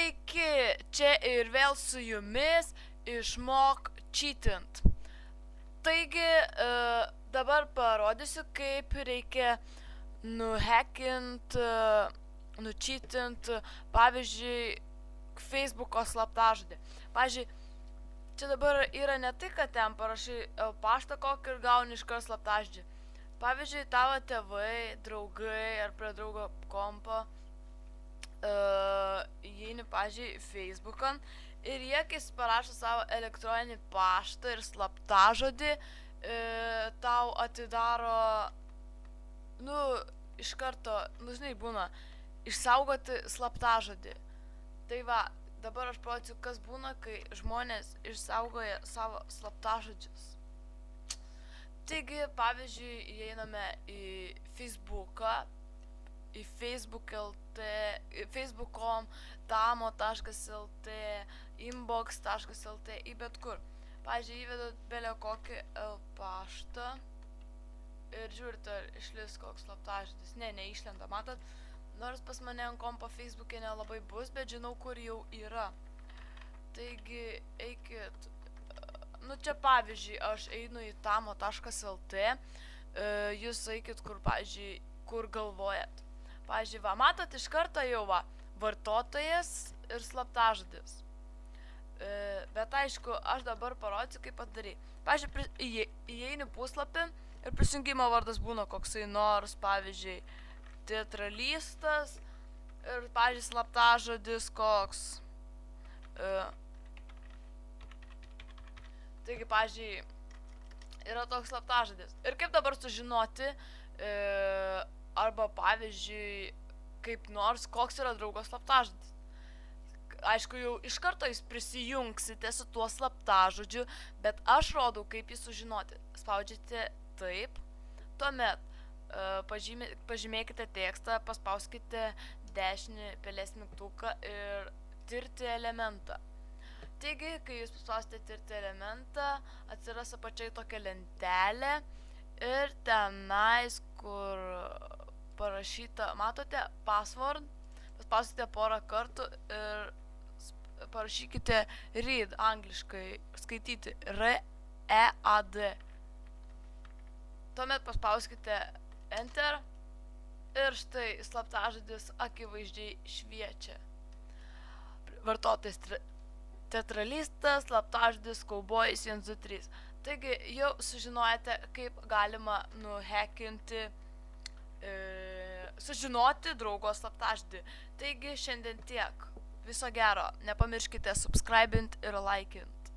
Sveiki, čia ir vėl su jumis išmok cheatint. Taigi, dabar parodysiu, kaip reikia nuhackint, nucheatint, pavyzdžiui, Facebooko slaptažodį. Pavyzdžiui, čia dabar yra ne tai, kad ten parašai paštą kokį ir gauni iškart slaptažodį. Pavyzdžiui, tavo tėvai, draugai ar prie draugo kompo įeini, pavyzdžiui, Facebookan ir jie, kai parašo savo elektroninį paštą ir slaptažodį, tau atidaro, iš karto, žinai, būna išsaugoti slaptažodį. Tai va, dabar aš parodysiu, kas būna, kai žmonės išsaugoja savo slaptažodžius. Taigi, pavyzdžiui, įeiname į Facebooką, į facebook.com, tamo.lt, inbox.lt, į bet kur. Pavyzdžiui, įvedat belio kokį paštą ir žiūrite, ar išlis koks slaptažodis. Neišlenda, matot? Nors pas mane ant kompo Facebook'e nelabai bus, bet žinau, kur jau yra. Taigi, eikit. Čia pavyzdžiui, aš einu į tamo.lt, jūs eikit, kur, pavyzdžiui, kur galvojat. Pavyzdžiui, va, matot iš karto jau va, vartotojas ir slaptažodis. Bet aišku, aš dabar parodysiu, kaip padaryti. Pavyzdžiui, įeini puslapį ir prisijungimo vardas būna koksai nors, pavyzdžiui, teatralistas ir, pavyzdžiui, slaptažodis koks. Taigi, pavyzdžiui, yra toks slaptažodis. Ir kaip dabar sužinoti, arba, pavyzdžiui, kaip nors, koks yra draugo slaptažodis. Aišku, jau iš karto jūs prisijungsite su tuo slaptažodžiu, bet aš rodau, kaip jį sužinoti. Spaudžiate taip, tuomet pažymėkite tekstą, paspauskite dešinį pelės mygtuką ir tirti elementą. Taigi, kai jūs paspausite tirti elementą, atsiras apačiai tokia lentelė ir tenais, kur parašyta, matote, password, paspausite porą kartų ir parašykite read, angliškai skaityti, R-E-A-D. Tuomet paspauskite enter ir štai slaptažodis akivaizdžiai šviečia. Vartotojas teatralistas, slaptažodis kaubojus 123. Taigi jau sužinojate, kaip galima nuhackinti, sužinoti draugo slaptažodį. Taigi šiandien tiek. Viso gero. Nepamirškite subscribint ir likint.